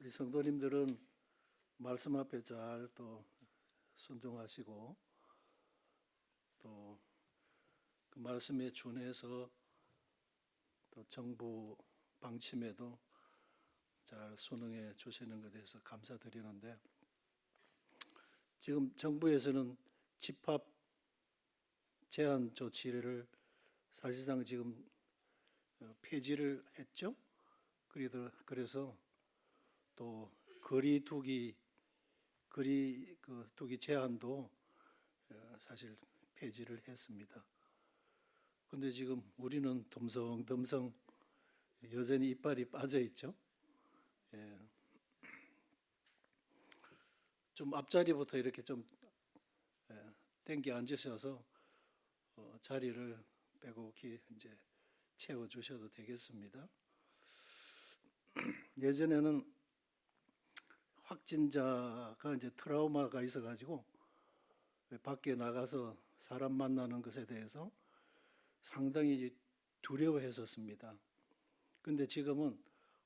우리 성도님들은 말씀 앞에 잘 또 순종하시고 또 그 말씀에 준해서 또 정부 방침에도 잘 순응해 주시는 것에 대해서 감사드리는데, 지금 정부에서는 집합 제한 조치를 사실상 지금 폐지를 했죠. 그래서 또 거리 두기 제한도 사실 폐지를 했습니다. 근데 지금 우리는 덤성덤성 여전히 이빨이 빠져 있죠. 좀 앞자리부터 이렇게 좀 땡겨 앉으셔서 자리를 빼곡히 이제 채워 주셔도 되겠습니다. 예전에는 확진자가 이제 트라우마가 있어가지고 밖에 나가서 사람 만나는 것에 대해서 상당히 두려워했었습니다. 근데 지금은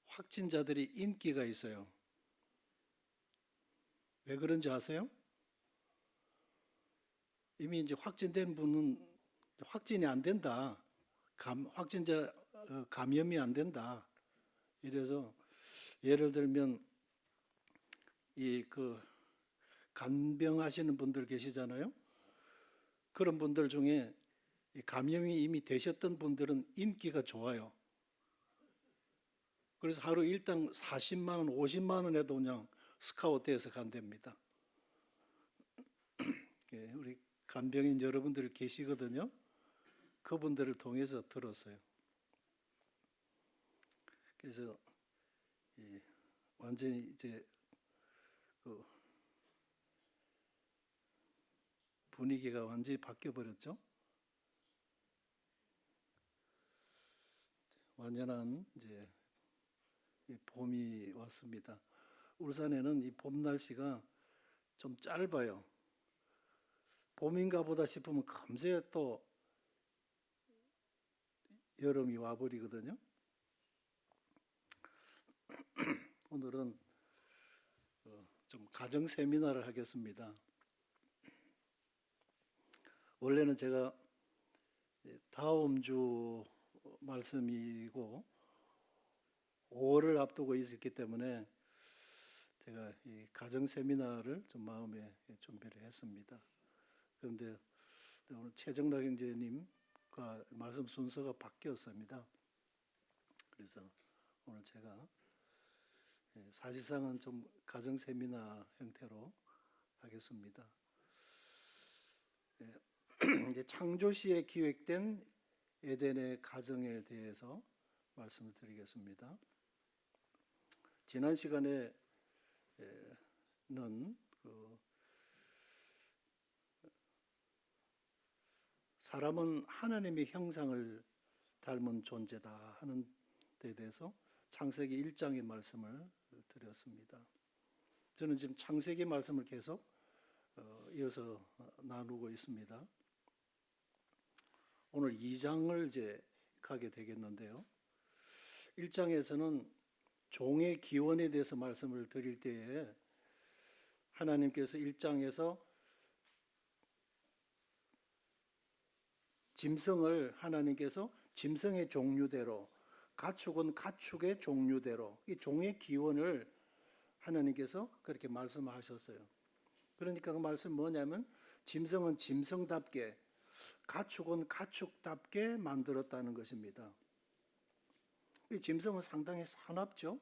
확진자들이 인기가 있어요. 왜 그런지 아세요? 이미 이제 확진된 분은 확진이 안 된다. 확진자 감염이 안 된다. 이래서 예를 들면 간병하시는 분들 계시잖아요. 그런 분들 중에 감염이 이미 되셨던 분들은 인기가 좋아요. 그래서 하루 일당 40만 원, 50만 원 해도 그냥 스카우트해서 간답니다. 우리 간병인 여러분들 계시거든요. 그분들을 통해서 들었어요. 그래서 완전히 이제 분위기가 완전히 바뀌어 버렸죠. 완연한 이제 봄이 왔습니다. 울산에는 이 봄 날씨가 좀 짧아요. 봄인가 보다 싶으면 금세 또 여름이 와버리거든요. 오늘은 좀 가정 세미나를 하겠습니다. 원래는 제가 다음 주 말씀이고 5월을 앞두고 있었기 때문에 제가 이 가정 세미나를 좀 마음에 준비를 했습니다. 그런데 오늘 최정락 형제님과 말씀 순서가 바뀌었습니다. 그래서 오늘 제가 사실상은 좀 가정 세미나 형태로 하겠습니다. 이제 창조시에 기획된 에덴의 가정에 대해서 말씀을 드리겠습니다. 지난 시간에는 사람은 하나님의 형상을 닮은 존재다 하는 데 대해서 창세기 1장의 말씀을 드렸습니다. 저는 지금 창세기 말씀을 계속 이어서 나누고 있습니다. 오늘 2장을 이제 가게 되겠는데요. 1장에서는 종의 기원에 대해서 말씀을 드릴 때에 하나님께서 1장에서 짐승을 하나님께서 짐승의 종류대로, 가축은 가축의 종류대로 이 종의 기원을 하나님께서 그렇게 말씀하셨어요. 그러니까 그 말씀 뭐냐면 짐승은 짐승답게, 가축은 가축답게 만들었다는 것입니다. 이 짐승은 상당히 사납죠.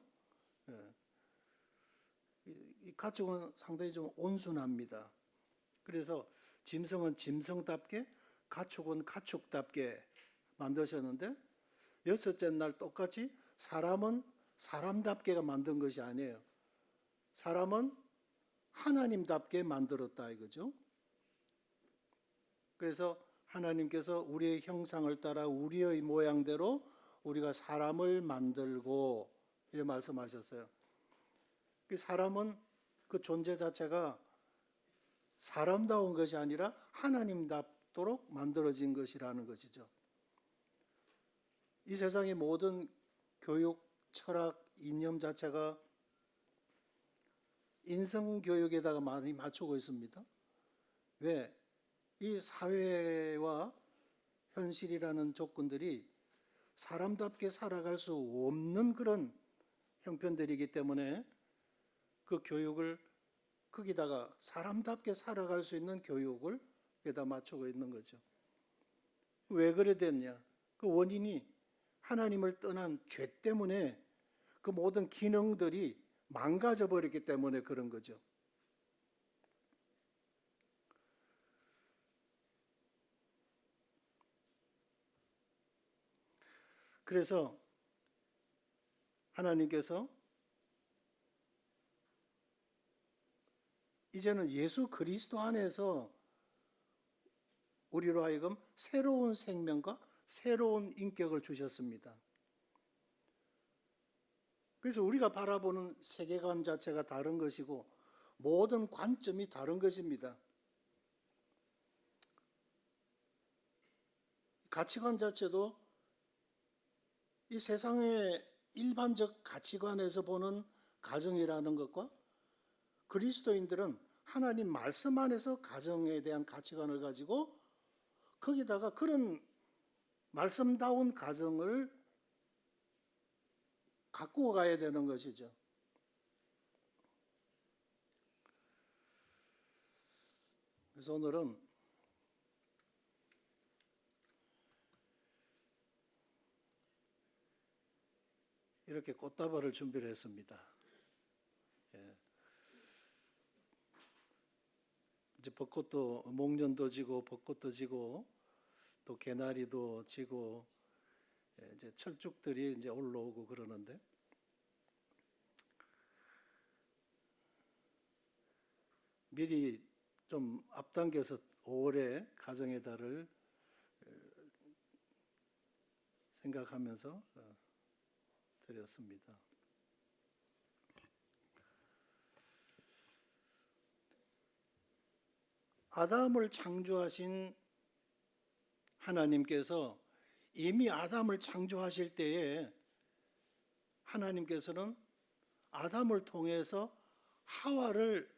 이 가축은 상당히 좀 온순합니다. 그래서 짐승은 짐승답게, 가축은 가축답게 만드셨는데 여섯째 날 똑같이 사람은 사람답게가 만든 것이 아니에요. 사람은 하나님답게 만들었다 이거죠. 그래서 하나님께서 우리의 형상을 따라 우리의 모양대로 우리가 사람을 만들고 이렇게 말씀하셨어요. 사람은 그 존재 자체가 사람다운 것이 아니라 하나님답도록 만들어진 것이라는 것이죠. 이 세상의 모든 교육, 철학, 이념 자체가 인성교육에다가 많이 맞추고 있습니다. 왜? 이 사회와 현실이라는 조건들이 사람답게 살아갈 수 없는 그런 형편들이기 때문에 그 교육을 거기다가 사람답게 살아갈 수 있는 교육을 여기다 맞추고 있는 거죠. 왜 그래 됐냐? 그 원인이 하나님을 떠난 죄 때문에 그 모든 기능들이 망가져 버렸기 때문에 그런 거죠. 그래서 하나님께서 이제는 예수 그리스도 안에서 우리로 하여금 새로운 생명과 새로운 인격을 주셨습니다. 그래서 우리가 바라보는 세계관 자체가 다른 것이고 모든 관점이 다른 것입니다. 가치관 자체도 이 세상의 일반적 가치관에서 보는 가정이라는 것과 그리스도인들은 하나님 말씀 안에서 가정에 대한 가치관을 가지고 거기다가 그런 말씀다운 가정을 갖고 가야 되는 것이죠. 그래서 오늘은 이렇게 꽃다발을 준비를 했습니다. 예. 이제 벚꽃도 목련도 지고 벚꽃도 지고 또 개나리도 지고 이제 철쭉들이 이제 올라오고 그러는데 미리 좀 앞당겨서 5월에 가정의 달을 생각하면서 드렸습니다. 아담을 창조하신 하나님께서 이미 아담을 창조하실 때에 하나님께서는 아담을 통해서 하와를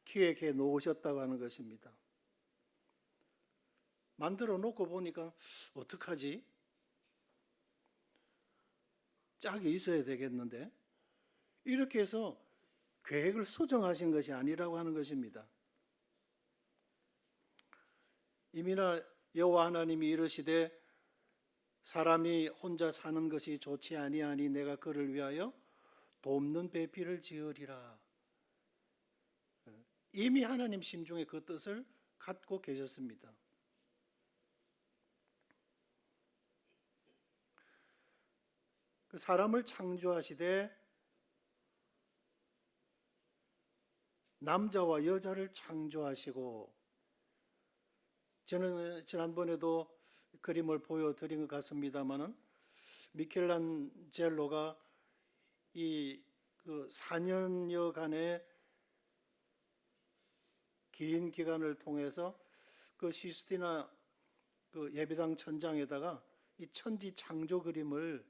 기획해 놓으셨다고 하는 것입니다. 만들어 놓고 보니까 어떡하지? 짝이 있어야 되겠는데 이렇게 해서 계획을 수정하신 것이 아니라고 하는 것입니다. 이미나 여호와 하나님이 이르시되 사람이 혼자 사는 것이 좋지 아니하니 내가 그를 위하여 돕는 배필을 지으리라. 이미 하나님 심중에 그 뜻을 갖고 계셨습니다. 그 사람을 창조하시되 남자와 여자를 창조하시고 저는 지난번에도 그림을 보여드린 것 같습니다만은 미켈란젤로가 이 그 4년여간의 긴 기간을 통해서 그 시스티나 그 예배당 천장에다가 이 천지 창조 그림을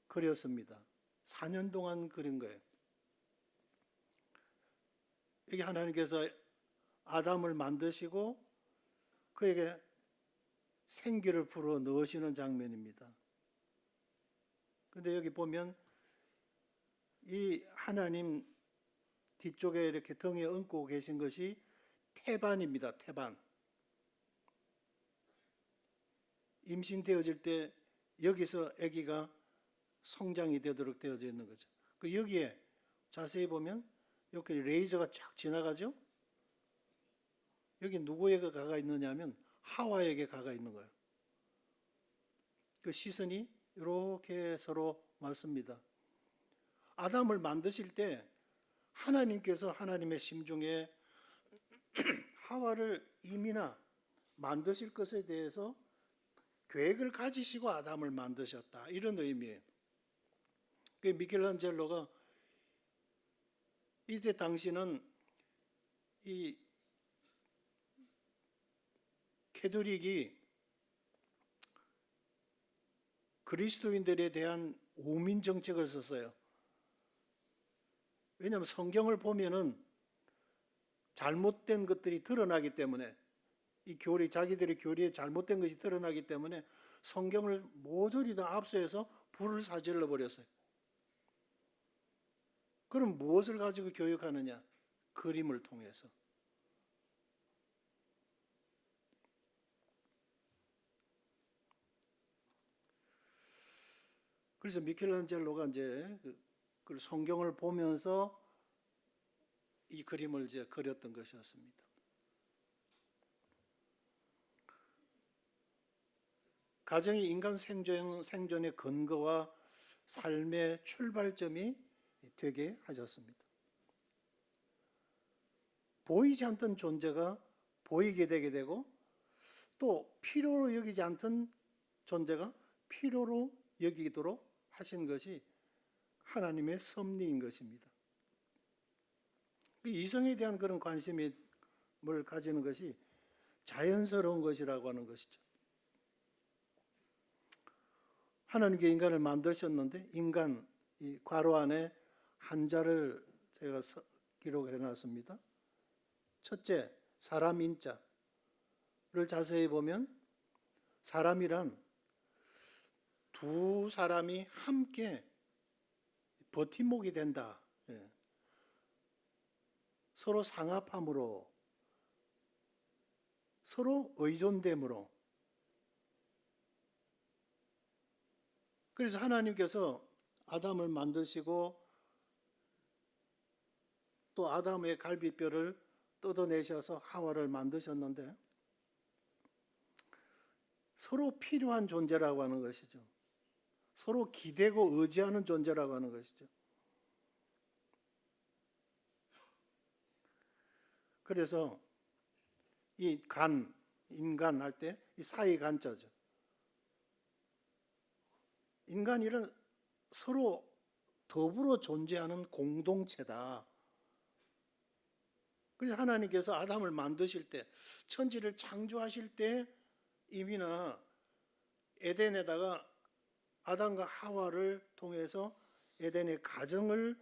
그렸습니다. 4년 동안 그린 거예요. 이게 하나님께서 아담을 만드시고 그에게 생기를 불어 넣으시는 장면입니다. 그런데 여기 보면 이 하나님 뒤쪽에 이렇게 등에 얹고 계신 것이 태반입니다. 태반. 임신되어질 때 여기서 아기가 성장이 되도록 되어져 있는 거죠. 그 여기에 자세히 보면 이렇게 레이저가 쫙 지나가죠. 여기 누구에게 가가 있느냐면 하와에게 가가 있는 거예요. 그 시선이 이렇게 서로 맞습니다. 아담을 만드실 때 하나님께서 하나님의 심중에 하와를 이미나 만드실 것에 대해서 계획을 가지시고 아담을 만드셨다. 이런 의미예요. 그 미켈란젤로가 이때 당시는 이 캐톨릭이 그리스도인들에 대한 오민 정책을 썼어요. 왜냐하면 성경을 보면은 잘못된 것들이 드러나기 때문에, 이 교리, 자기들의 교리에 잘못된 것이 드러나기 때문에 성경을 모조리 다 압수해서 불을 사질러 버렸어요. 그럼 무엇을 가지고 교육하느냐? 그림을 통해서. 그래서 미켈란젤로가 이제 그 성경을 보면서 이 그림을 이제 그렸던 것이었습니다. 가정이 인간 생존의 근거와 삶의 출발점이 되게 하셨습니다. 보이지 않던 존재가 보이게 되게 되고, 또 필요로 여기지 않던 존재가 필요로 여기도록 하신 것이 하나님의 섭리인 것입니다. 이성에 대한 그런 관심을 가지는 것이 자연스러운 것이라고 하는 것이죠. 하나님께 인간을 만드셨는데, 인간 이 괄호 안에 한자를 제가 기록해 놨습니다. 첫째, 사람 인자를 자세히 보면 사람이란 두 사람이 함께 버팀목이 된다. 서로 상합함으로, 서로 의존됨으로. 그래서 하나님께서 아담을 만드시고 또 아담의 갈비뼈를 뜯어내셔서 하와를 만드셨는데, 서로 필요한 존재라고 하는 것이죠. 서로 기대고 의지하는 존재라고 하는 것이죠. 그래서 이 인간 할 때 이 사이 간자죠. 인간이란 서로 더불어 존재하는 공동체다. 그래서 하나님께서 아담을 만드실 때, 천지를 창조하실 때 이미나 에덴에다가 아담과 하와를 통해서 에덴의 가정을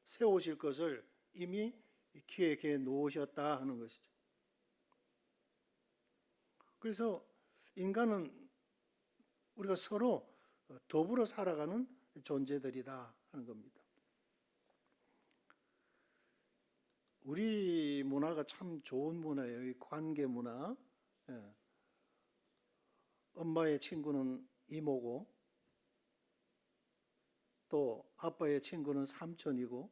세우실 것을 이미 기획해 놓으셨다 하는 것이죠. 그래서 인간은 우리가 서로 더불어 살아가는 존재들이다 하는 겁니다. 우리 문화가 참 좋은 문화예요. 이 관계 문화. 엄마의 친구는 이모고, 또 아빠의 친구는 삼촌이고,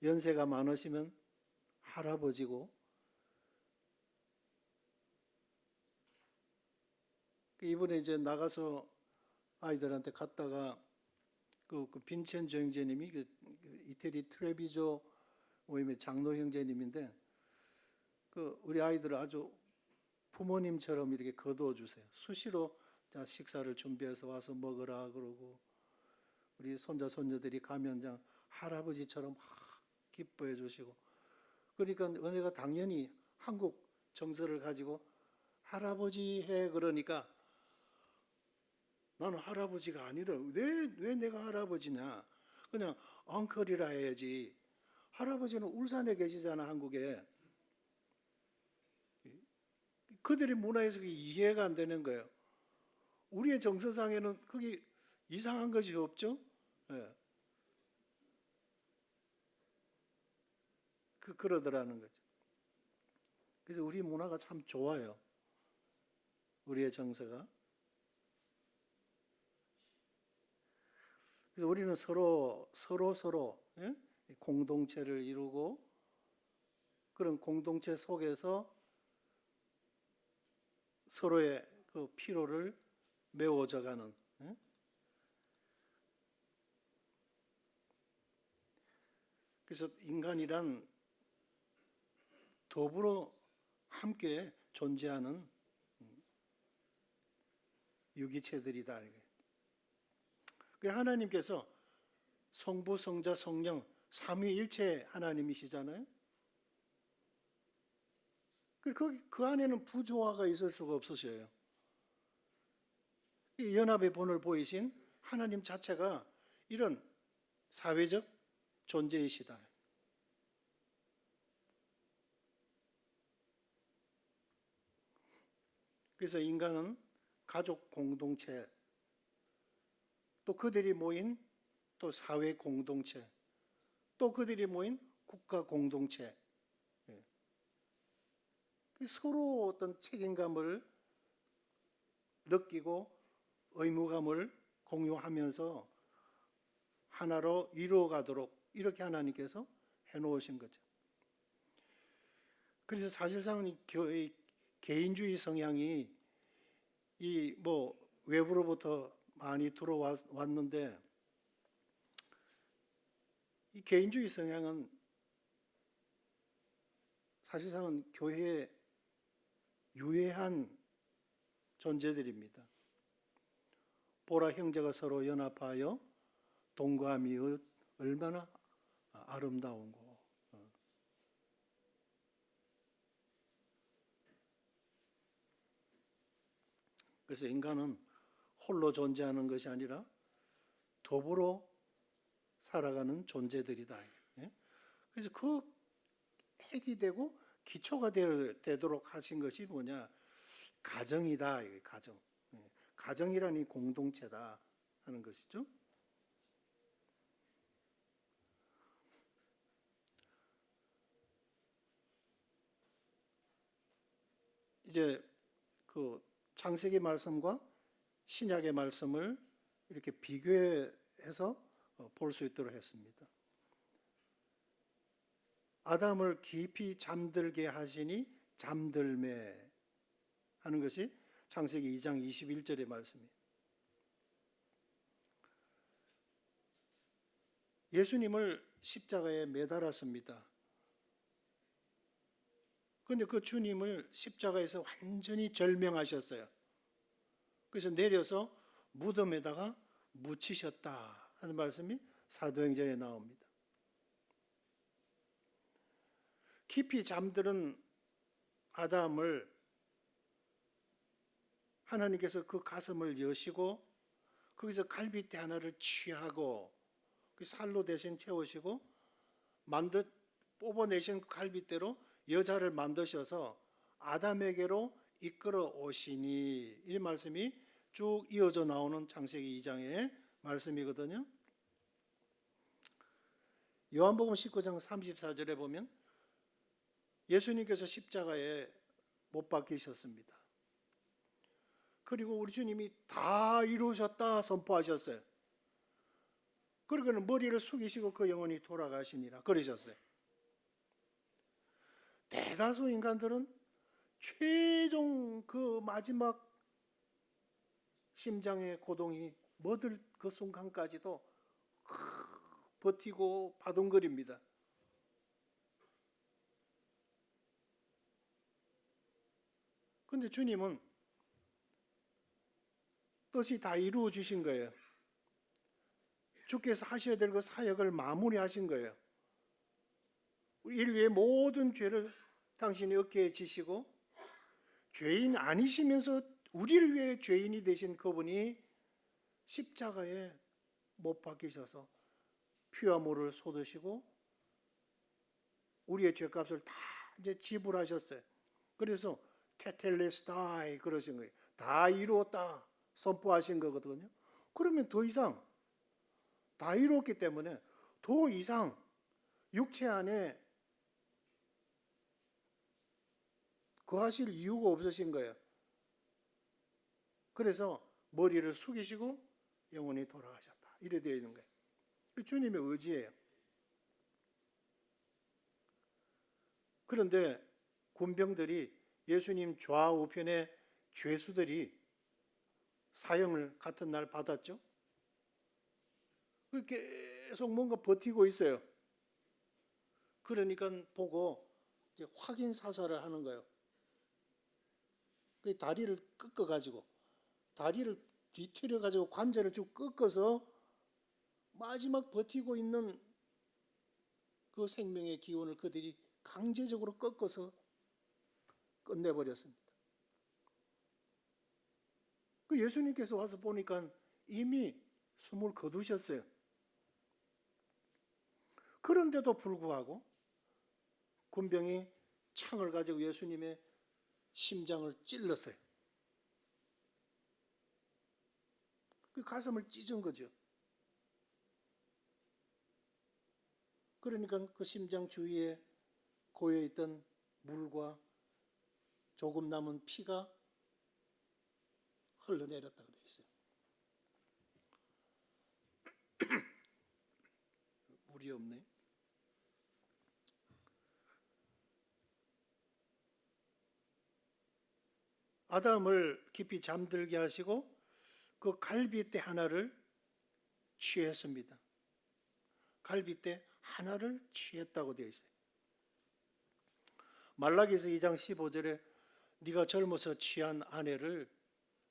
연세가 많으시면 할아버지고. 이번에 이제 나가서 아이들한테 갔다가 그 빈첸조 형제님이 그 이태리 트레비조 모임의 장로 형제님인데, 그 우리 아이들을 아주 부모님처럼 이렇게 거두어 주세요. 수시로 자 식사를 준비해서 와서 먹으라 그러고, 우리 손자 손녀들이 가면 그냥 할아버지처럼 기뻐해 주시고. 그러니까 은혜가 당연히 한국 정서를 가지고 할아버지 해 그러니까 나는 할아버지가 아니라 왜 내가 할아버지냐, 그냥 엉클이라 해야지. 할아버지는 울산에 계시잖아, 한국에. 그들의 문화에서 이해가 안 되는 거예요. 우리의 정서상에는 그게 이상한 것이 없죠. 그러더라는 거죠. 그래서 우리 문화가 참 좋아요. 우리의 정서가. 그래서 우리는 서로 공동체를 이루고, 그런 공동체 속에서 서로의 그 필요를 메워져가는. 그래서 인간이란 더불어 함께 존재하는 유기체들이다. 하나님께서 성부, 성자, 성령 삼위일체 하나님이시잖아요. 그 안에는 부조화가 있을 수가 없으셔요. 이 연합의 본을 보이신 하나님 자체가 이런 사회적, 존재이시다. 그래서 인간은 가족 공동체, 또 그들이 모인 또 사회 공동체, 또 그들이 모인 국가 공동체, 서로 어떤 책임감을 느끼고 의무감을 공유하면서 하나로 이루어가도록 이렇게 하나님께서 해놓으신 거죠. 그래서 사실상 이 개인주의 성향이 이 외부로부터 많이 들어왔는데, 이 개인주의 성향은 사실상은 교회에 유해한 존재들입니다. 보라, 형제가 서로 연합하여 동감이 얼마나 아름다운고. 그래서 인간은 홀로 존재하는 것이 아니라 더불어 살아가는 존재들이다. 그래서 그 핵이 되고 기초가 되도록 하신 것이 뭐냐? 가정이다. 가정. 가정이라니 공동체다 하는 것이죠. 이제 그 창세기 말씀과 신약의 말씀을 이렇게 비교해서 볼 수 있도록 했습니다. 아담을 깊이 잠들게 하시니 잠들매 하는 것이 창세기 2장 21절의 말씀이에요. 예수님을 십자가에 매달았습니다. 그런데 그 주님을 십자가에서 완전히 절명하셨어요. 그래서 내려서 무덤에다가 묻히셨다 하는 말씀이 사도행전에 나옵니다. 깊이 잠드는 아담을 하나님께서 그 가슴을 여시고 거기서 갈빗대 하나를 취하고 그 살로 대신 채우시고 뽑아내신 그 갈빗대로 여자를 만드셔서 아담에게로 이끌어 오시니, 이 말씀이 쭉 이어져 나오는 창세기 2장의 말씀이거든요. 요한복음 19장 34절에 보면 예수님께서 십자가에 못 박히셨습니다. 그리고 우리 주님이 다 이루셨다 선포하셨어요. 그러고는 머리를 숙이시고 그 영혼이 돌아가시니라 그러셨어요. 대다수 인간들은 최종 그 마지막 심장의 고동이 멎을 그 순간까지도 버티고 바둥거립니다. 그런데 주님은 뜻이 다 이루어 주신 거예요. 주께서 하셔야 될 그 사역을 마무리하신 거예요. 인류의 모든 죄를 당신이 어깨에 지시고 죄인 아니시면서 우리를 위해 죄인이 되신 그분이 십자가에 못 박히셔서 피와 물을 쏟으시고 우리의 죄값을 다 이제 지불하셨어요. 그래서 테텔레스타이 그러신 거예요. 다 이루었다 선포하신 거거든요. 그러면 더 이상 다 이루었기 때문에 더 이상 육체 안에 거하실 이유가 없으신 거예요. 그래서 머리를 숙이시고 영원히 돌아가셨다. 이래 되어 있는 거예요. 주님의 의지예요. 그런데 군병들이 예수님 좌우편에 죄수들이 사형을 같은 날 받았죠. 계속 뭔가 버티고 있어요. 그러니까 보고 이제 확인 사살을 하는 거예요. 그 다리를 꺾어가지고 다리를 뒤틀어가지고 관절을 쭉 꺾어서 마지막 버티고 있는 그 생명의 기운을 그들이 강제적으로 꺾어서 끝내버렸습니다. 그 예수님께서 와서 보니까 이미 숨을 거두셨어요. 그런데도 불구하고 군병이 창을 가지고 예수님의 심장을 찔렀어요. 그 가슴을 찢은 거죠. 그러니까 그 심장 주위에 고여있던 물과 조금 남은 피가 흘러내렸다고 되어 있어요. 물이 없네. 아담을 깊이 잠들게 하시고 그 갈빗대 하나를 취했습니다. 갈빗대 하나를 취했다고 되어 있어요. 말라기서 2장 15절에 네가 젊어서 취한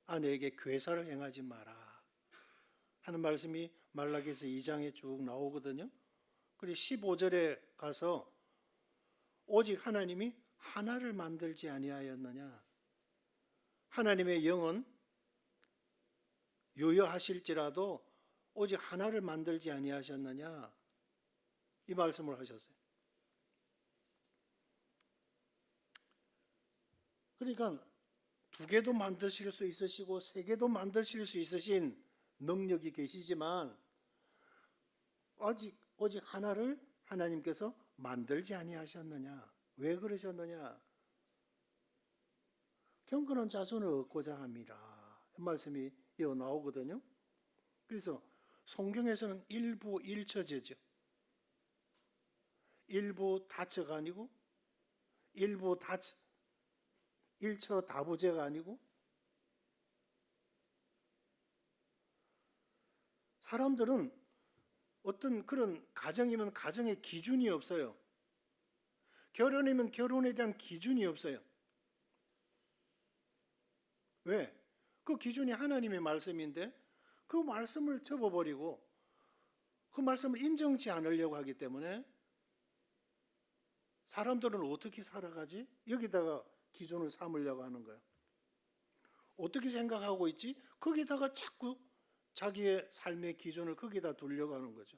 아내에게 괴사를 행하지 마라 하는 말씀이 말라기서 2장에 쭉 나오거든요. 그리고 15절에 가서 오직 하나님이 하나를 만들지 아니하였느냐, 하나님의 영은 유효하실지라도 오직 하나를 만들지 아니하셨느냐, 이 말씀을 하셨어요. 그러니까 두 개도 만드실 수 있으시고 세 개도 만드실 수 있으신 능력이 계시지만 오직 하나를 하나님께서 만들지 아니하셨느냐. 왜 그러셨느냐? 경건한 자손을 얻고자 함이라, 이 말씀이 이어 나오거든요. 그래서 성경에서는 일부 일처제죠. 일부 다처가 아니고 일부 일처 다부제가 아니고, 사람들은 어떤 그런 가정이면 가정의 기준이 없어요. 결혼이면 결혼에 대한 기준이 없어요. 왜? 그 기준이 하나님의 말씀인데 그 말씀을 접어버리고 그 말씀을 인정치 않으려고 하기 때문에 사람들은 어떻게 살아가지? 여기다가 기준을 삼으려고 하는 거예요. 어떻게 생각하고 있지? 거기다가 자꾸 자기의 삶의 기준을 거기다 두려고 하는 거죠.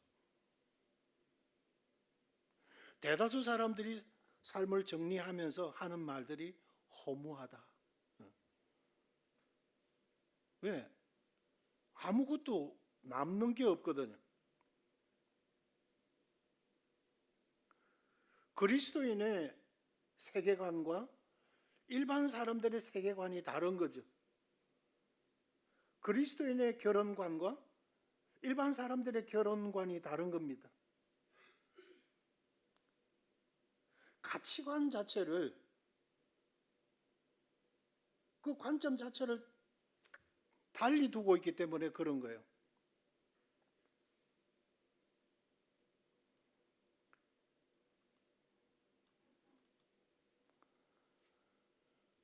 대다수 사람들이 삶을 정리하면서 하는 말들이 허무하다. 왜? 아무것도 남는 게 없거든요. 그리스도인의 세계관과 일반 사람들의 세계관이 다른 거죠. 그리스도인의 결혼관과 일반 사람들의 결혼관이 다른 겁니다. 가치관 자체를, 그 관점 자체를 달리 두고 있기 때문에 그런 거예요.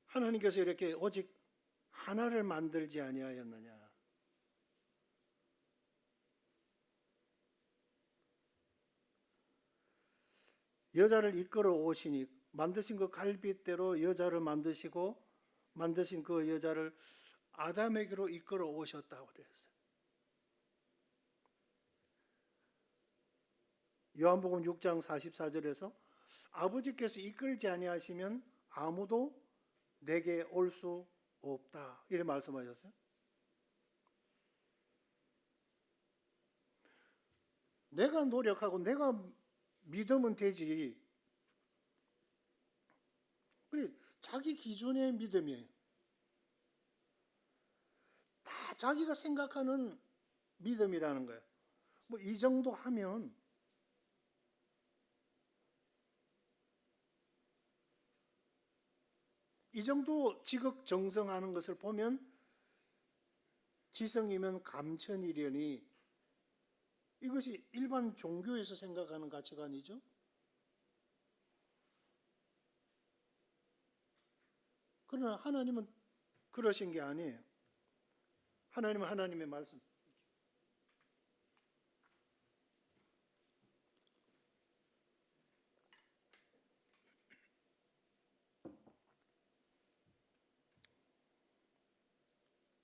하나님께서 이렇게 오직 하나를 만들지 아니하였느냐. 여자를 이끌어 오시니, 만드신 그 갈빗대로 여자를 만드시고 만드신 그 여자를 아담에게로 이끌어 오셨다고 그랬어요. 요한복음 6장 44절에서 아버지께서 이끌지 아니하시면 아무도 내게 올 수 없다, 이렇게 말씀하셨어요. 내가 노력하고 내가 믿으면 되지. 그래, 자기 기준의 믿음이에요. 다 자기가 생각하는 믿음이라는 거예요. 뭐 이 정도 하면, 이 정도 지극정성하는 것을 보면 지성이면 감천이려니, 이것이 일반 종교에서 생각하는 가치관이죠. 그러나 하나님은 그러신 게 아니에요. 하나님은 하나님의 말씀,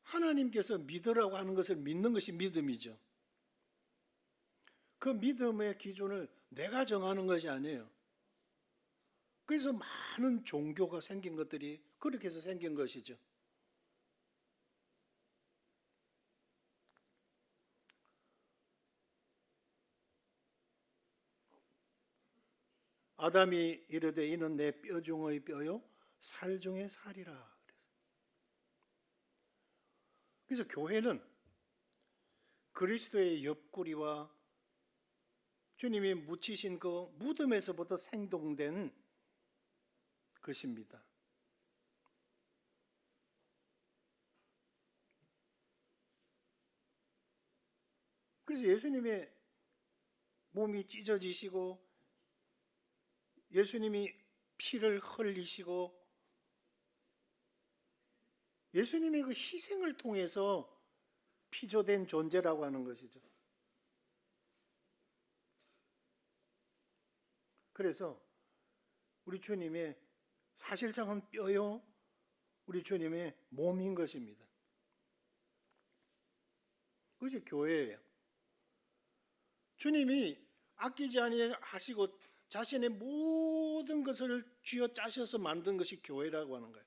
하나님께서 믿으라고 하는 것을 믿는 것이 믿음이죠. 그 믿음의 기준을 내가 정하는 것이 아니에요. 그래서 많은 종교가 생긴 것들이 그렇게 해서 생긴 것이죠. 아담이 이르되 이는 내 뼈 중의 뼈요 살 중의 살이라. 그래서 교회는 그리스도의 옆구리와 주님이 묻히신 그 무덤에서부터 생동된 것입니다. 그래서 예수님의 몸이 찢어지시고 예수님이 피를 흘리시고 예수님의 그 희생을 통해서 피조된 존재라고 하는 것이죠. 그래서 우리 주님의 사실상은 뼈요 우리 주님의 몸인 것입니다. 그것이 교회예요. 주님이 아끼지 아니하시고 자신의 모든 것을 쥐어 짜셔서 만든 것이 교회라고 하는 거예요.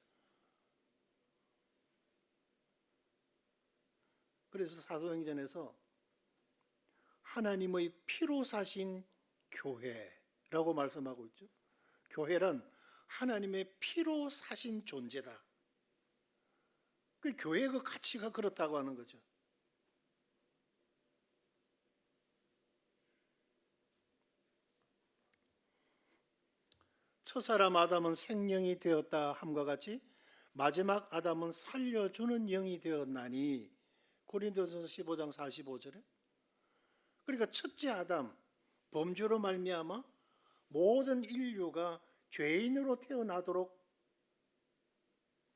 그래서 사도행전에서 하나님의 피로 사신 교회라고 말씀하고 있죠. 교회란 하나님의 피로 사신 존재다. 그 교회의 그 가치가 그렇다고 하는 거죠. 첫사람 아담은 생명이 되었다 함과 같이 마지막 아담은 살려주는 영이 되었나니 고린도전서 15장 45절에 그러니까 첫째 아담 범죄로 말미암아 모든 인류가 죄인으로 태어나도록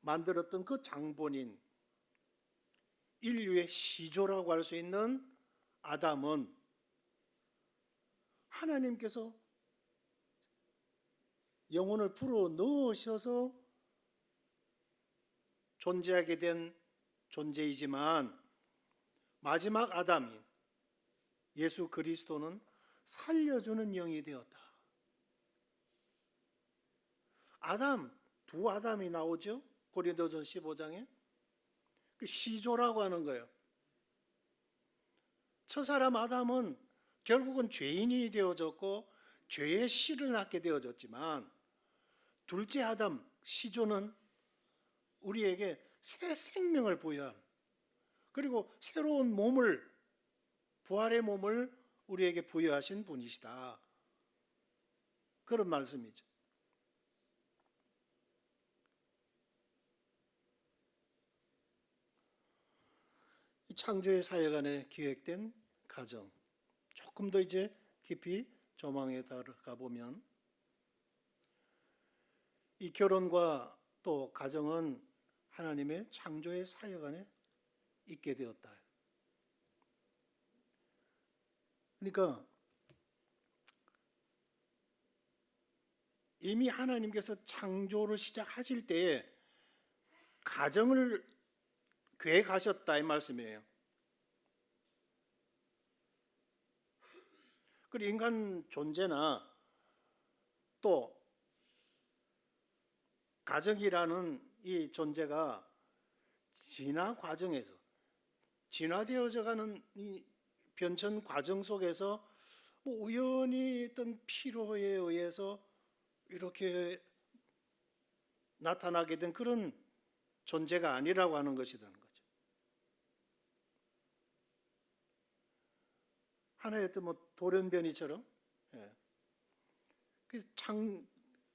만들었던 그 장본인 인류의 시조라고 할 수 있는 아담은 하나님께서 영혼을 불어 넣으셔서 존재하게 된 존재이지만 마지막 아담인 예수 그리스도는 살려주는 영이 되었다. 아담, 두 아담이 나오죠. 고린도전 15장에 그 시조라고 하는 거예요. 첫사람 아담은 결국은 죄인이 되어졌고 죄의 씨를 낳게 되어졌지만 둘째 아담 시조는 우리에게 새 생명을 부여한 그리고 새로운 몸을 부활의 몸을 우리에게 부여하신 분이시다. 그런 말씀이죠. 이 창조의 사역 안에 기획된 가정 조금 더 이제 깊이 조망에 들어가 보면 이 결혼과 또 가정은 하나님의 창조의 사역 안에 있게 되었다. 그러니까 이미 하나님께서 창조를 시작하실 때에 가정을 계획하셨다 이 말씀이에요. 그리고 인간 존재나 또 가정이라는 이 존재가 진화 과정에서 진화되어져 가는 이 변천 과정 속에서 뭐 우연히 어떤 필요에 의해서 이렇게 나타나게 된 그런 존재가 아니라고 하는 것이라는 거죠. 하나의 어떤 뭐 돌연변이처럼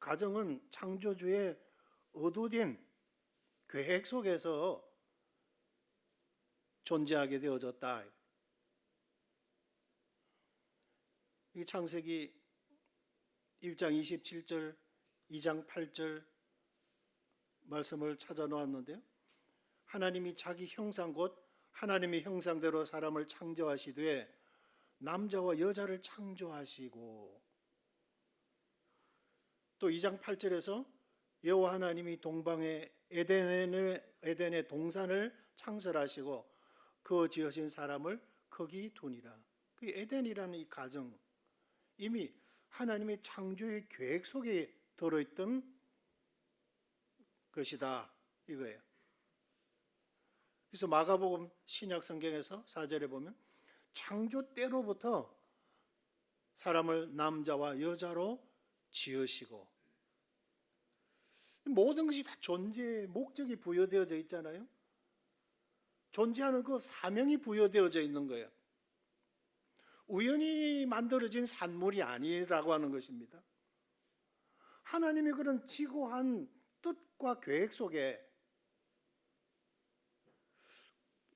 가정은 창조주의 의도된 계획 속에서 존재하게 되어졌다. 이 창세기 1장 27절, 2장 8절 말씀을 찾아 놓았는데요. 하나님이 자기 형상 곧 하나님의 형상대로 사람을 창조하시되 남자와 여자를 창조하시고 또 2장 8절에서 여호와 하나님이 동방의 에덴의 동산을 창설하시고 그 지으신 사람을 거기 두니라. 그 에덴이라는 이 가정, 이미 하나님의 창조의 계획 속에 들어있던 것이다 이거예요. 그래서 마가복음 신약 성경에서 4절에 보면 창조 때로부터 사람을 남자와 여자로 지으시고, 모든 것이 다 존재의 목적이 부여되어져 있잖아요. 존재하는 그 사명이 부여되어져 있는 거예요. 우연히 만들어진 산물이 아니라고 하는 것입니다. 하나님의 그런 지고한 뜻과 계획 속에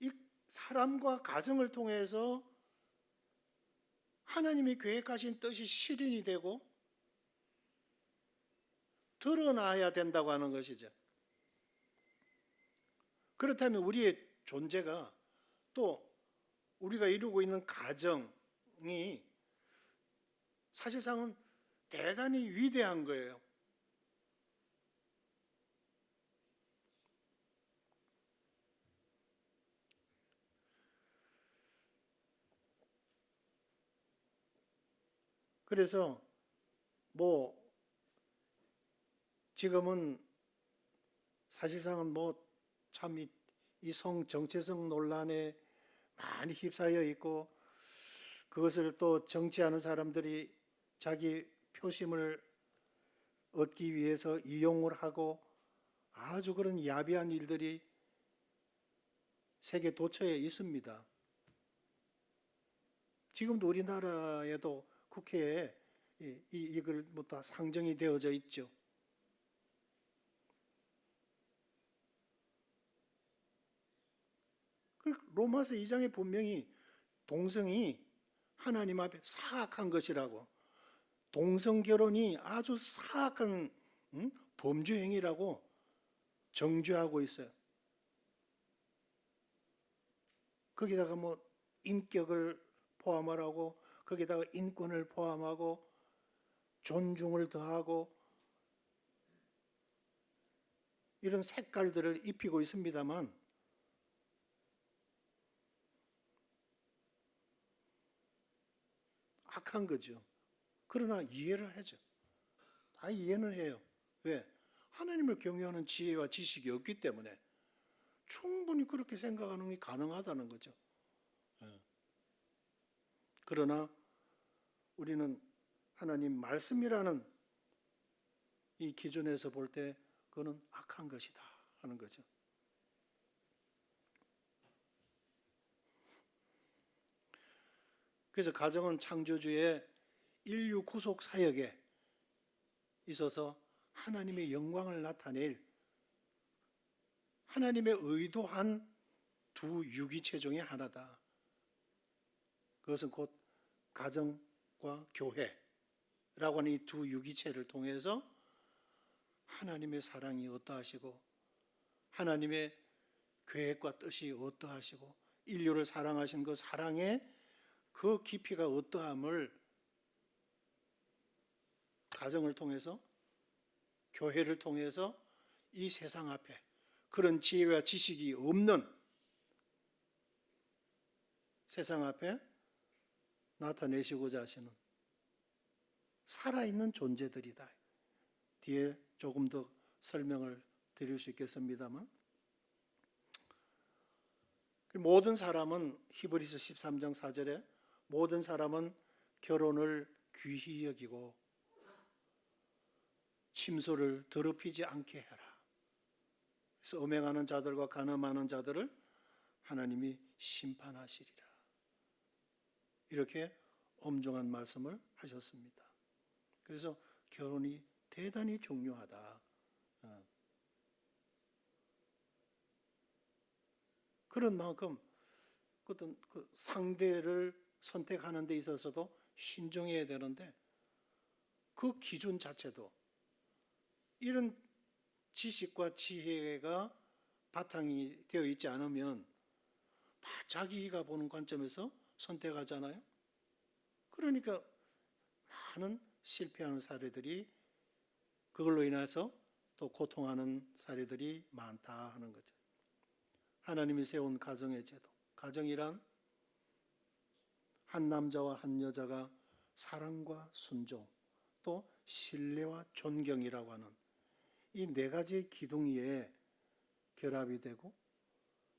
이 사람과 가정을 통해서 하나님이 계획하신 뜻이 실현이 되고 드러나야 된다고 하는 것이죠. 그렇다면 우리의 존재가, 또 우리가 이루고 있는 가정이 사실상은 대단히 위대한 거예요. 그래서 지금은 사실상은 참 이 성 정체성 논란에 많이 휩싸여 있고, 그것을 또 정치하는 사람들이 자기 표심을 얻기 위해서 이용을 하고, 아주 그런 야비한 일들이 세계 도처에 있습니다. 지금도 우리나라에도 국회에 이걸 다 상정이 되어져 있죠. 로마서 2장에 분명히 동성이 하나님 앞에 사악한 것이라고, 동성 결혼이 아주 사악한 범죄 행위라고 정죄하고 있어요. 거기다가 인격을 포함하라고, 거기다가 인권을 포함하고 존중을 더하고 이런 색깔들을 입히고 있습니다만, 악한 거죠. 그러나 이해를 하죠. 다 이해는 해요. 왜? 하나님을 경외하는 지혜와 지식이 없기 때문에 충분히 그렇게 생각하는 게 가능하다는 거죠. 그러나 우리는 하나님 말씀이라는 이 기준에서 볼 때 그거는 악한 것이다 하는 거죠. 그래서 가정은 창조주의 인류 구속 사역에 있어서 하나님의 영광을 나타낼 하나님의 의도한 두 유기체 중에 하나다. 그것은 곧 가정과 교회라고 하는 이 두 유기체를 통해서 하나님의 사랑이 어떠하시고 하나님의 계획과 뜻이 어떠하시고 인류를 사랑하신 그 사랑의 그 깊이가 어떠함을 가정을 통해서, 교회를 통해서 이 세상 앞에 그런 지혜와 지식이 없는 세상 앞에 나타내시고자 하시는 살아있는 존재들이다. 뒤에 조금 더 설명을 드릴 수 있겠습니다만, 모든 사람은 히브리서 13장 4절에 모든 사람은 결혼을 귀히 여기고 침소를 더럽히지 않게 해라. 그래서 음행하는 자들과 간음하는 자들을 하나님이 심판하시리라. 이렇게 엄중한 말씀을 하셨습니다. 그래서 결혼이 대단히 중요하다. 그런 만큼 어떤 그 상대를 선택하는 데 있어서도 신중해야 되는데, 그 기준 자체도 이런 지식과 지혜가 바탕이 되어 있지 않으면 다 자기가 보는 관점에서 선택하잖아요. 그러니까 많은 실패하는 사례들이, 그걸로 인해서 또 고통하는 사례들이 많다 하는 거죠. 하나님이 세운 가정의 제도, 가정이란 한 남자와 한 여자가 사랑과 순종, 또 신뢰와 존경이라고 하는 이 네 가지 기둥 위에 결합이 되고,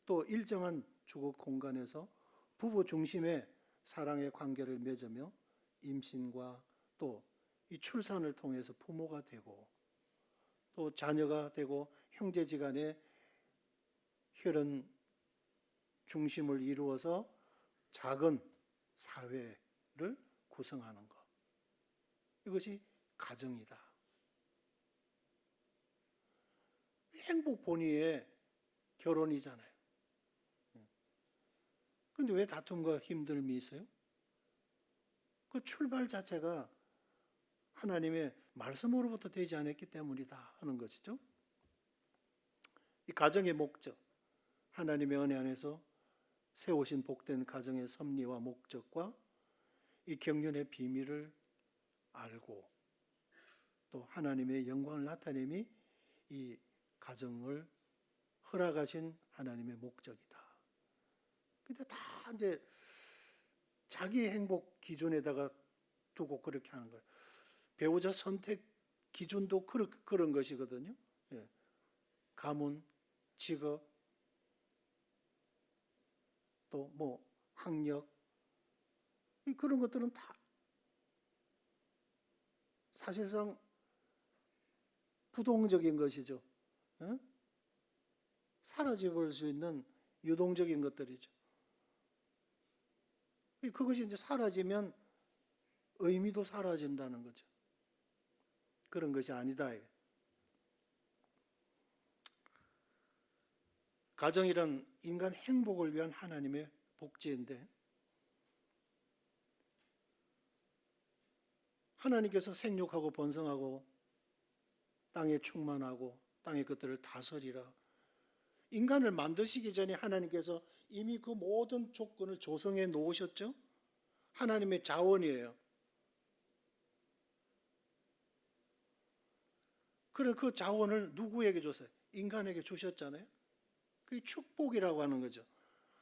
또 일정한 주거 공간에서 부부 중심의 사랑의 관계를 맺으며 임신과 또 이 출산을 통해서 부모가 되고, 또 자녀가 되고, 형제지간의 혈연 중심을 이루어서 작은 사회를 구성하는 것, 이것이 가정이다. 행복 본위의 결혼이잖아요. 그런데 왜 다툼과 힘듦이 있어요? 그 출발 자체가 하나님의 말씀으로부터 되지 않았기 때문이다 하는 것이죠. 이 가정의 목적, 하나님의 은혜 안에서 세우신 복된 가정의 섭리와 목적과 이 경륜의 비밀을 알고, 또 하나님의 영광을 나타내미 이 가정을 허락하신 하나님의 목적이다. 근데 다 이제 자기 행복 기준에다가 두고 그렇게 하는 거예요. 배우자 선택 기준도 그런 것이거든요. 예. 가문, 직업, 또 뭐 학력, 그런 것들은 다 사실상 부동적인 것이죠. 예? 사라져버릴 수 있는 유동적인 것들이죠. 그것이 이제 사라지면 의미도 사라진다는 거죠. 그런 것이 아니다. 가정이란 인간 행복을 위한 하나님의 복지인데, 하나님께서 생육하고 번성하고 땅에 충만하고 땅의 것들을 다스리라, 인간을 만드시기 전에 하나님께서 이미 그 모든 조건을 조성해 놓으셨죠. 하나님의 자원이에요. 그래, 그 자원을 누구에게 줬어요? 인간에게 주셨잖아요. 그게 축복이라고 하는 거죠.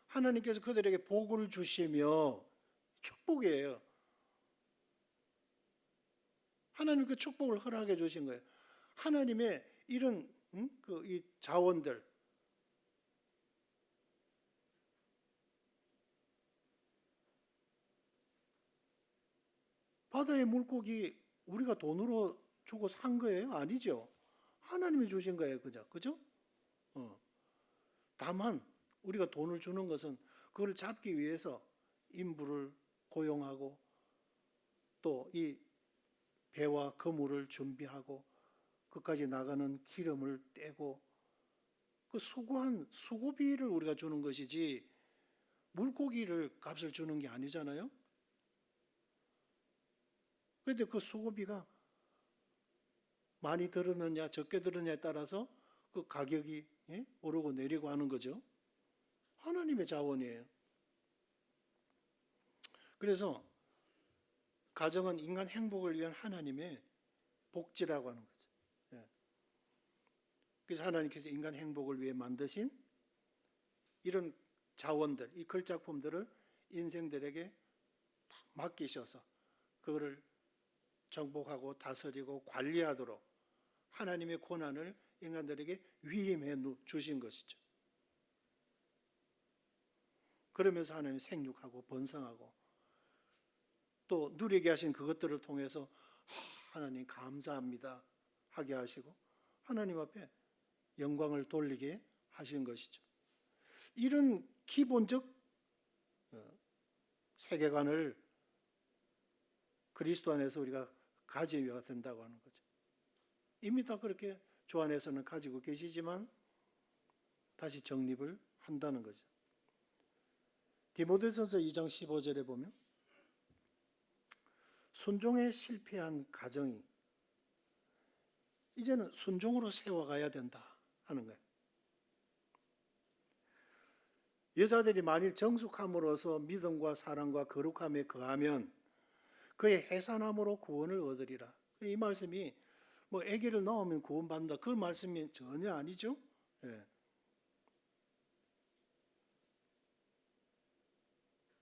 하나님께서 그들에게 복을 주시며, 축복이에요. 하나님 그 축복을 허락해 주신 거예요. 하나님의 이런 이 자원들, 바다의 물고기 우리가 돈으로 주고 산 거예요? 아니죠. 하나님이 주신 거예요. 그죠? 다만 우리가 돈을 주는 것은 그걸 잡기 위해서 인부를 고용하고, 또 이 배와 그물을 준비하고, 그까지 나가는 기름을 떼고, 그 수고한 수고비를 우리가 주는 것이지 물고기를 값을 주는 게 아니잖아요. 그런데 그 수고비가 많이 들었느냐 적게 들었느냐에 따라서 그 가격이 오르고 내리고 하는 거죠. 하나님의 자원이에요. 그래서 가정은 인간 행복을 위한 하나님의 복지라고 하는 거죠. 그래서 하나님께서 인간 행복을 위해 만드신 이런 자원들, 이 걸작품들을 인생들에게 맡기셔서 그거를 정복하고 다스리고 관리하도록 하나님의 권한을 인간들에게 위임해 주신 것이죠. 그러면서 하나님이 생육하고 번성하고, 또 누리게 하신 그것들을 통해서 하나님 감사합니다 하게 하시고, 하나님 앞에 영광을 돌리게 하신 것이죠. 이런 기본적 세계관을 그리스도 안에서 우리가 가져야 된다고 하는 거죠. 이미 다 그렇게 주 안에서는 가지고 계시지만 다시 정립을 한다는 거죠. 디모데전서 2장 15절에 보면 순종에 실패한 가정이 이제는 순종으로 세워가야 된다 하는 거예요. 여자들이 만일 정숙함으로써 믿음과 사랑과 거룩함에 거하면 그의 해산함으로 구원을 얻으리라. 이 말씀이 뭐 아기를 낳으면 구원받는다, 그 말씀이 전혀 아니죠. 예.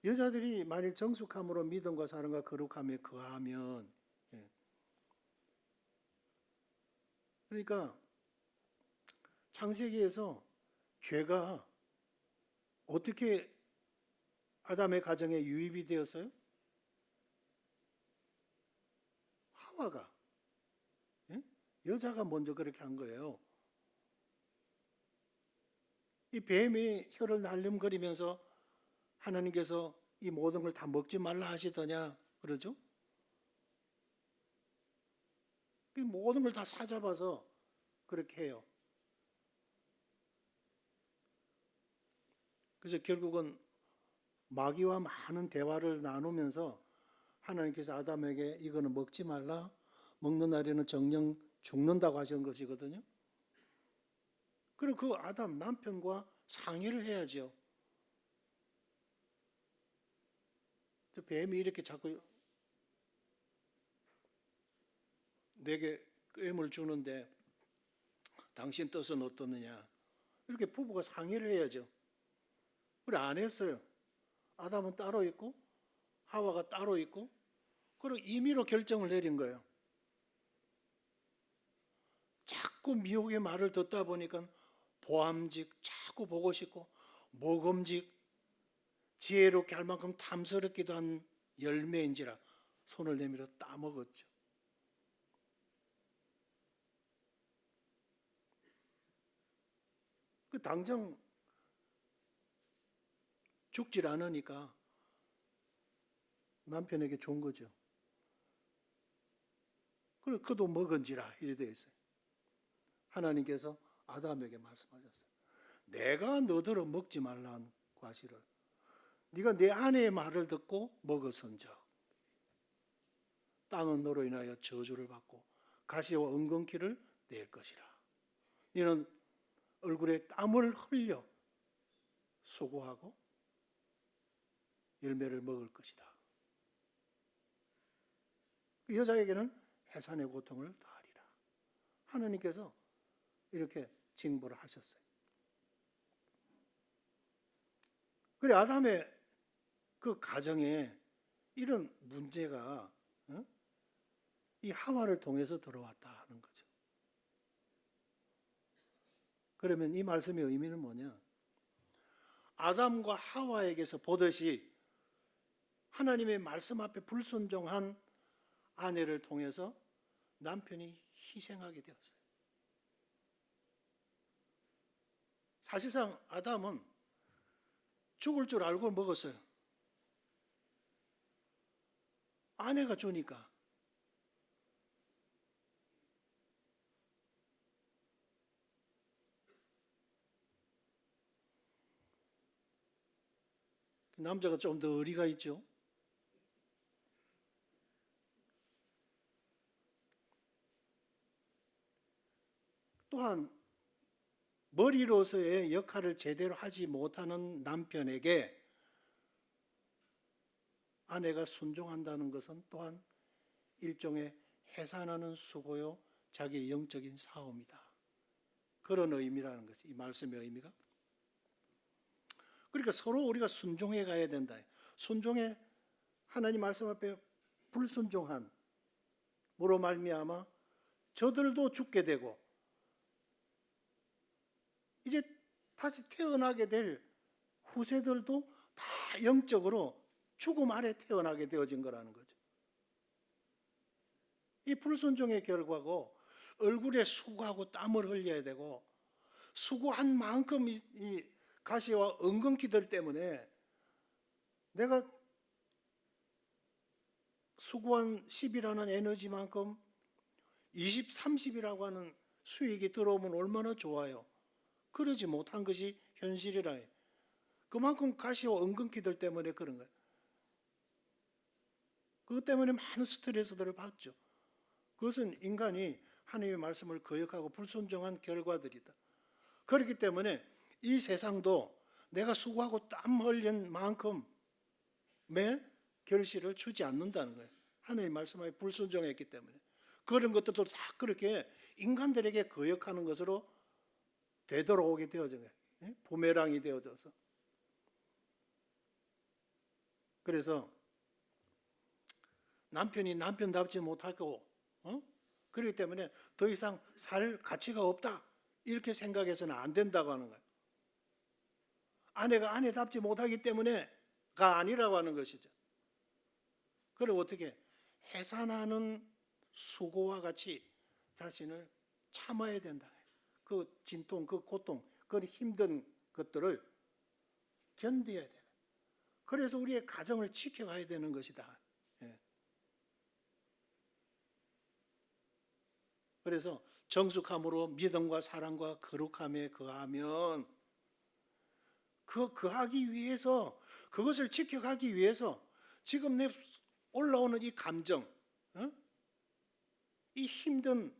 여자들이 만일 정숙함으로 믿음과 사랑과 거룩함에 거하면, 예. 그러니까 창세기에서 죄가 어떻게 아담의 가정에 유입이 되었어요? 하와가, 예? 여자가 먼저 그렇게 한 거예요. 이 뱀이 혀를 날름거리면서 하나님께서 이 모든 걸 다 먹지 말라 하시더냐 그러죠? 이 모든 걸 다 사잡아서 그렇게 해요. 그래서 결국은 마귀와 많은 대화를 나누면서 하나님께서 아담에게 이거는 먹지 말라, 먹는 날에는 정령 죽는다고 하신 것이거든요. 그리고 그 아담 남편과 상의를 해야죠. 뱀이 이렇게 자꾸 내게 꾀을 주는데 당신 뜻은 어떻느냐, 이렇게 부부가 상의를 해야죠. 그래 안 했어요. 아담은 따로 있고 하와가 따로 있고, 그리고 임의로 결정을 내린 거예요. 자꾸 미혹의 말을 듣다 보니까 보암직 자꾸 보고 싶고, 모금직 지혜롭게 할 만큼 탐스럽기도 한 열매인지라 손을 내밀어 따먹었죠. 그 당장 죽질 않으니까 남편에게 준 거죠. 그리고 그도 먹은지라 이래 되어 있어요. 하나님께서 아담에게 말씀하셨어요. 내가 너더러 먹지 말라는 과실을 네가 내 아내의 말을 듣고 먹었은즉 땅은 너로 인하여 저주를 받고 가시와 은근키를 낼 것이라. 너는 얼굴에 땀을 흘려 수고하고 열매를 먹을 것이다. 그 여자에게는 해산의 고통을 다하리라. 하나님께서 이렇게 징벌을 하셨어요. 그래 아담의 그 가정에 이런 문제가 이 하와를 통해서 들어왔다 하는 거죠. 그러면 이 말씀의 의미는 뭐냐? 아담과 하와에게서 보듯이 하나님의 말씀 앞에 불순종한 아내를 통해서 남편이 희생하게 되었어요. 사실상 아담은 죽을 줄 알고 먹었어요. 아내가 주니까. 남자가 좀 더 의리가 있죠. 또한 머리로서의 역할을 제대로 하지 못하는 남편에게 아내가 순종한다는 것은 또한 일종의 해산하는 수고요, 자기의 영적인 싸움이다. 그런 의미라는 것이 이 말씀의 의미가. 그러니까 서로 우리가 순종해 가야 된다. 순종해 하나님 말씀 앞에 불순종한 무로 말미암아 저들도 죽게 되고 이제 다시 태어나게 될 후세들도 다 영적으로 죽음 아래 태어나게 되어진 거라는 거죠. 이 불순종의 결과고 얼굴에 수고하고 땀을 흘려야 되고 수고한 만큼 이 가시와 은근키들 때문에 내가 수고한 10이라는 에너지만큼 20, 30이라고 하는 수익이 들어오면 얼마나 좋아요. 그러지 못한 것이 현실이라 해요. 그만큼 가시와 은근키들 때문에 그런 거예요. 그것 때문에 많은 스트레스들을 받죠. 그것은 인간이 하나님의 말씀을 거역하고 불순종한 결과들이다. 그렇기 때문에 이 세상도 내가 수고하고 땀 흘린 만큼의 결실을 주지 않는다는 거예요. 하나님의 말씀에 불순종했기 때문에. 그런 것들도 다 그렇게 인간들에게 거역하는 것으로 되돌아오게 되어진 거예요. 부메랑이 되어져서. 그래서 남편이 남편답지 못하고 그렇기 때문에 더 이상 살 가치가 없다 이렇게 생각해서는 안 된다고 하는 거예요. 아내가 아내답지 못하기 때문에가 아니라고 하는 것이죠. 그럼 어떻게 해산하는 수고와 같이 자신을 참아야 된다. 그 진통, 그 고통, 그 힘든 것들을 견뎌야 돼. 그래서 우리의 가정을 지켜가야 되는 것이다. 예. 그래서 정숙함으로 믿음과 사랑과 거룩함에 거하면 거하기 위해서 그것을 지켜가기 위해서 지금 내 올라오는 이 감정, 이 힘든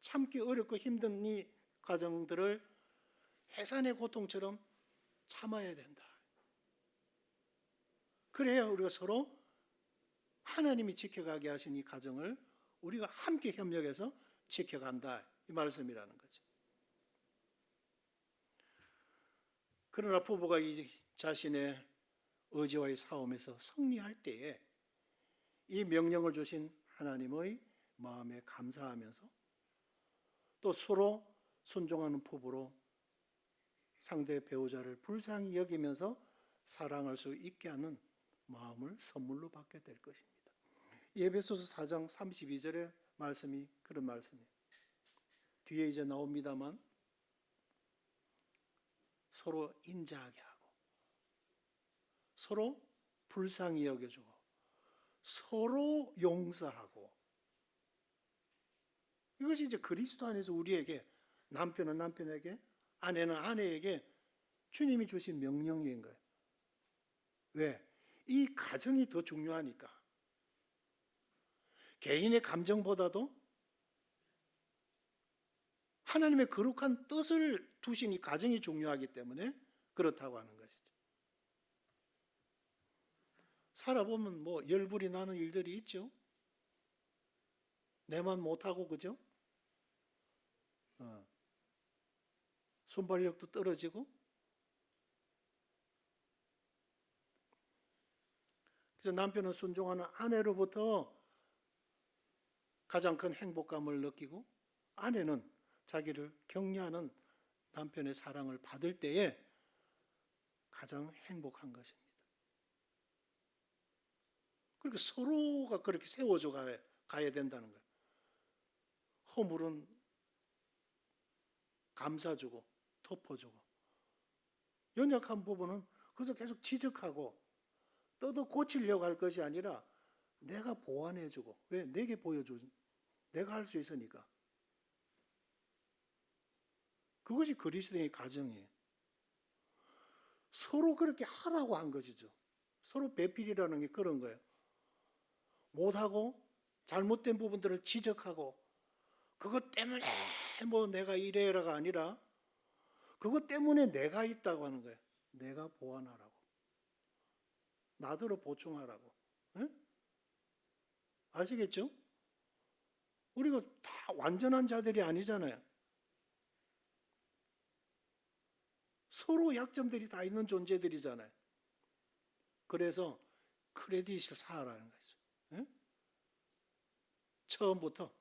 참기 어렵고 힘든 이 과정들을 해산의 고통처럼 참아야 된다. 그래야 우리가 서로 하나님이 지켜가게 하신 이 가정을 우리가 함께 협력해서 지켜간다 이 말씀이라는 거죠. 그러나 부부가 이 자신의 의지와의 싸움에서 승리할 때에 이 명령을 주신 하나님의 마음에 감사하면서 또 서로 순종하는 부부로 상대 배우자를 불쌍히 여기면서 사랑할 수 있게 하는 마음을 선물로 받게 될 것입니다. 에베소서 4장 32절의 말씀이 그런 말씀이에요. 뒤에 이제 나옵니다만 서로 인자하게 하고 서로 불쌍히 여겨주고 서로 용서하고 이것이 이제 그리스도 안에서 우리에게 남편은 남편에게 아내는 아내에게 주님이 주신 명령인 거예요. 왜? 이 가정이 더 중요하니까. 개인의 감정보다도 하나님의 거룩한 뜻을 두신 이 가정이 중요하기 때문에 그렇다고 하는 것이죠. 살아보면 뭐 열불이 나는 일들이 있죠. 내만 못하고 그죠? 순발력도 떨어지고 그래서 남편은 순종하는 아내로부터 가장 큰 행복감을 느끼고 아내는 자기를 격려하는 남편의 사랑을 받을 때에 가장 행복한 것입니다. 그러니까 서로가 그렇게 세워져 가야 된다는 거예요. 허물은 감싸주고 덮어주고 연약한 부분은 그래서 계속 지적하고 뜯어 고치려고 할 것이 아니라 내가 보완해주고 왜? 내게 보여주지 내가 할 수 있으니까 그것이 그리스도의 가정이에요. 서로 그렇게 하라고 한 것이죠. 서로 배필이라는 게 그런 거예요. 못하고 잘못된 부분들을 지적하고 그것 때문에 뭐 내가 이래라가 아니라 그것 때문에 내가 있다고 하는 거예요. 내가 보완하라고. 나더러 보충하라고. 에? 아시겠죠? 우리가 다 완전한 자들이 아니잖아요. 서로 약점들이 다 있는 존재들이잖아요. 그래서 크레딧을 쌓으라는 거죠. 에? 처음부터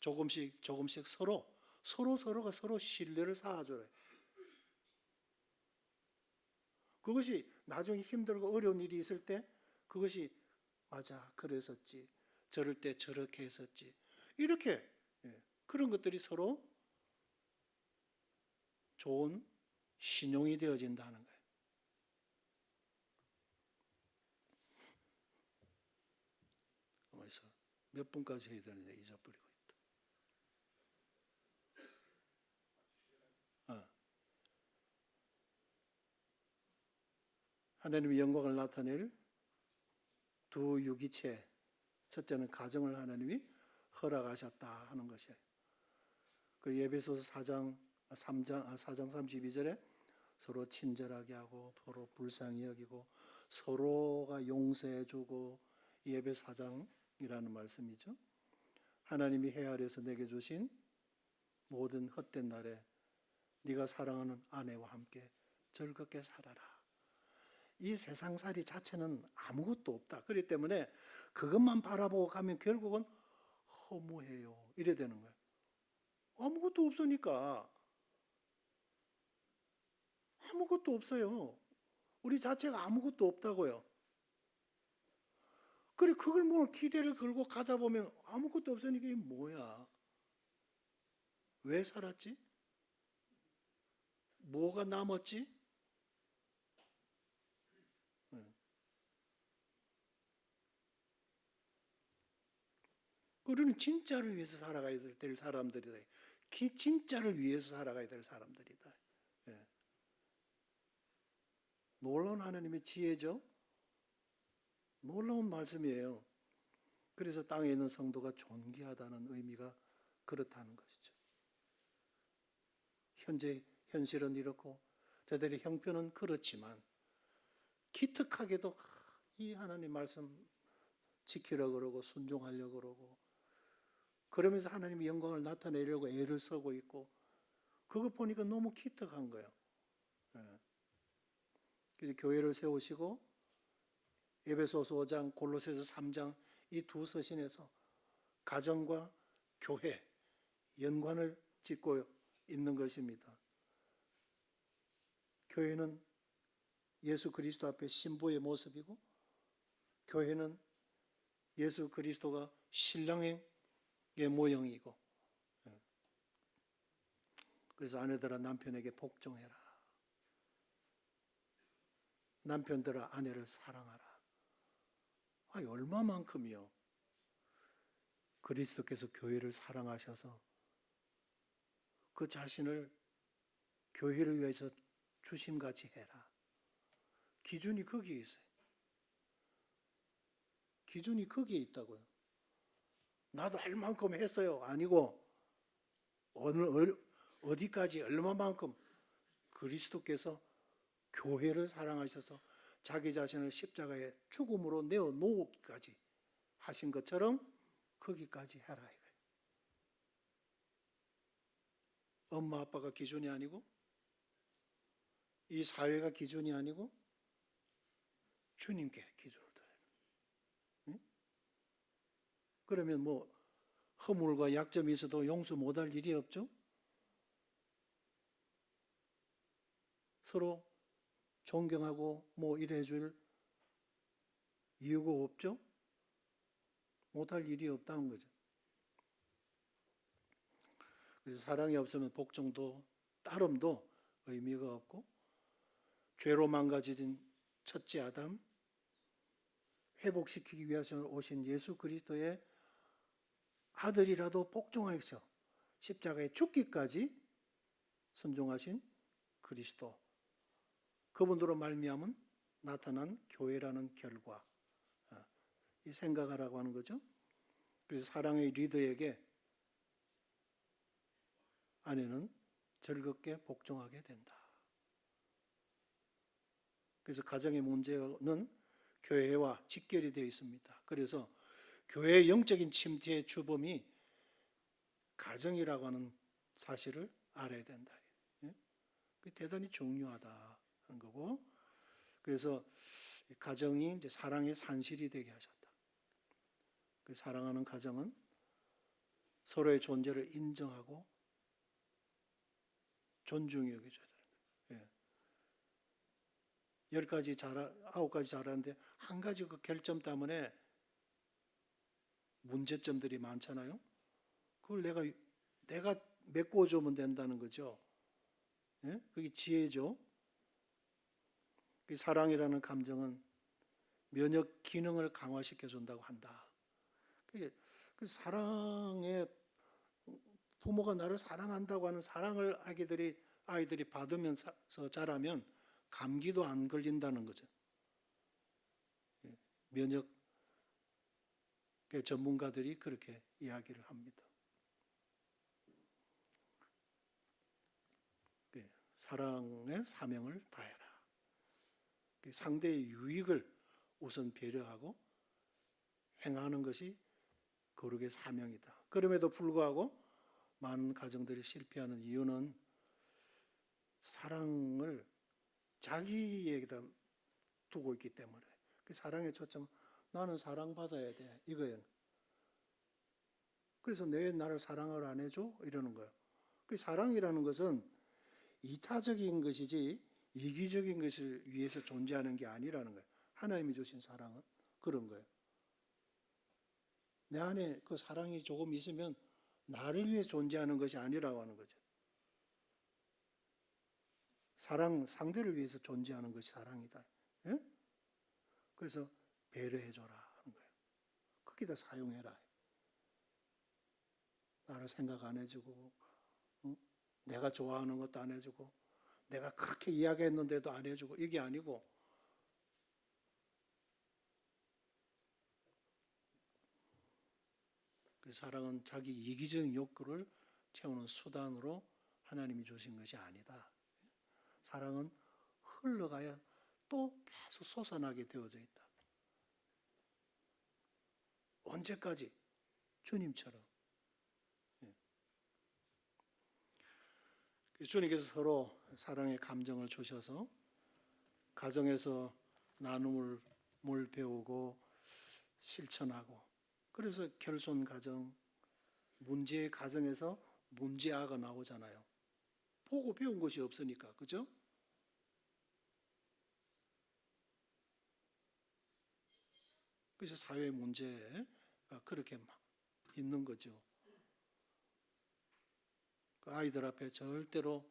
조금씩 서로가 서로 신뢰를 쌓아줘요. 그것이 나중에 힘들고 어려운 일이 있을 때 그것이 맞아 그랬었지 저럴 때 저렇게 했었지 이렇게 그런 것들이 서로 좋은 신용이 되어진다는 거예요. 그래서 몇 분까지 해야 되는데 잊어버리고 있다. 하나님의 영광을 나타낼 두 유기체 첫째는 가정을 하나님이 허락하셨다 하는 것이에요. 그리고 에베소서 4장 32절에 서로 친절하게 하고 서로 불쌍히 여기고 서로가 용서해주고 에베소 4장이라는 말씀이죠. 하나님이 해 아래에서 내게 주신 모든 헛된 날에 네가 사랑하는 아내와 함께 즐겁게 살아라. 이 세상살이 자체는 아무것도 없다. 그렇기 때문에 그것만 바라보고 가면 결국은 허무해요. 이래 되는 거예요. 아무것도 없으니까. 아무것도 없어요. 우리 자체가 아무것도 없다고요. 그래, 그걸 뭐 기대를 걸고 가다 보면 아무것도 없으니까 이게 뭐야? 왜 살았지? 뭐가 남았지? 우리는 진짜를 위해서 살아가야 될 사람들이다. 진짜를 위해서 살아가야 될 사람들이다. 예. 놀라운 하나님의 지혜죠. 놀라운 말씀이에요. 그래서 땅에 있는 성도가 존귀하다는 의미가 그렇다는 것이죠. 현재 현실은 이렇고 저들의 형편은 그렇지만 기특하게도 이 하나님 말씀 지키려고 그러고 순종하려고 그러고 그러면서 하나님의 영광을 나타내려고 애를 쓰고 있고 그거 보니까 너무 기특한 거예요. 그래서 교회를 세우시고 에베소서 5장, 골로새서 3장 이 두 서신에서 가정과 교회 연관을 짓고 있는 것입니다. 교회는 예수 그리스도 앞에 신부의 모습이고 교회는 예수 그리스도가 신랑의 모형이고 그래서 아내들아 남편에게 복종해라. 남편들아 아내를 사랑하라. 얼마만큼이요. 그리스도께서 교회를 사랑하셔서 그 자신을 교회를 위해서 주심같이 해라. 기준이 거기에 있어요. 기준이 거기에 있다고요. 나도 할 만큼 했어요. 아니고 어디까지 얼마만큼 그리스도께서 교회를 사랑하셔서 자기 자신을 십자가에 죽음으로 내어놓기까지 하신 것처럼 거기까지 해라 이거예요. 엄마 아빠가 기준이 아니고 이 사회가 기준이 아니고 주님께 기준을 둬야 돼요. 응? 그러면 뭐 허물과 약점이 있어도 용서 못할 일이 없죠? 서로 존경하고 뭐 이래 줄 이유가 없죠? 못할 일이 없다는 거죠. 그래서 사랑이 없으면 복종도 따름도 의미가 없고 죄로 망가진 첫째 아담 회복시키기 위해서 오신 예수 그리스도의 아들이라도 복종하여서 십자가에 죽기까지 순종하신 그리스도 그분으로 말미암은 나타난 교회라는 결과 이 생각하라고 하는 거죠. 그래서 사랑의 리더에게 아내는 즐겁게 복종하게 된다. 그래서 가정의 문제는 교회와 직결이 되어 있습니다. 그래서 교회의 영적인 침체의 주범이 가정이라고 하는 사실을 알아야 된다. 그게 대단히 중요하다 하는 거고, 그래서 가정이 이제 사랑의 산실이 되게 하셨다. 그 사랑하는 가정은 서로의 존재를 인정하고 존중히 여겨줘야 되는 거예요. 10가지 9가지 잘하는데 한 가지 그 결점 때문에 문제점들이 많잖아요. 그걸 내가 메꿔주면 된다는 거죠. 그게 지혜죠. 그 사랑이라는 감정은 면역 기능을 강화시켜 준다고 한다. 그 사랑에 부모가 나를 사랑한다고 하는 사랑을 아이들이 받으면서 자라면 감기도 안 걸린다는 거죠. 면역 전문가들이 그렇게 이야기를 합니다. 사랑의 사명을 다해라. 상대의 유익을 우선 배려하고 행하는 것이 거룩의 사명이다. 그럼에도 불구하고 많은 가정들이 실패하는 이유는 사랑을 자기에게다 두고 있기 때문에 그 사랑의 초점 나는 사랑받아야 돼 이거예요. 그래서 내 나를 사랑을 안 해줘 이러는 거예요. 그 사랑이라는 것은 이타적인 것이지 이기적인 것을 위해서 존재하는 게 아니라는 거예요. 하나님이 주신 사랑은 그런 거예요. 내 안에 그 사랑이 조금 있으면 나를 위해 존재하는 것이 아니라고 하는 거죠. 상대를 위해서 존재하는 것이 사랑이다. 예? 그래서 배려해줘라 하는 거예요. 거기다 사용해라. 나를 생각 안 해주고, 내가 좋아하는 것도 안 해주고, 내가 그렇게 이야기했는데도 안 해주고, 이게 아니고, 사랑은 자기 이기적인 욕구를 채우는 수단으로 하나님이 주신 것이 아니다. 사랑은 흘러가야 또 계속 솟아나게 되어져 있다. 언제까지? 주님처럼. 주님께서 서로 사랑의 감정을 주셔서 가정에서 나눔을 배우고 실천하고 그래서 결손 가정, 문제의 가정에서 문제아가 나오잖아요. 보고 배운 것이 없으니까, 그죠? 그래서 사회 문제가 그렇게 막 있는 거죠. 그 아이들 앞에 절대로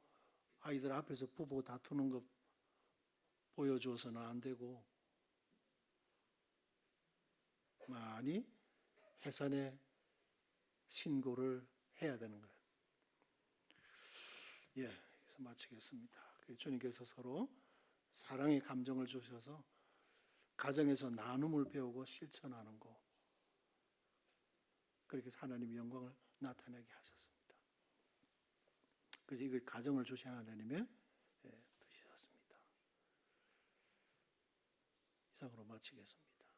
아이들 앞에서 부부 다투는 것 보여줘서는 안 되고 많이 해산의 신고를 해야 되는 거예요. 여기서 마치겠습니다. 주님께서 서로 사랑의 감정을 주셔서 가정에서 나눔을 배우고 실천하는 거 그렇게 하나님의 영광을 나타내게 하셨습니다. 그래서 이거 가정을 주신 하나님의 뜻이었습니다. 이상으로 마치겠습니다.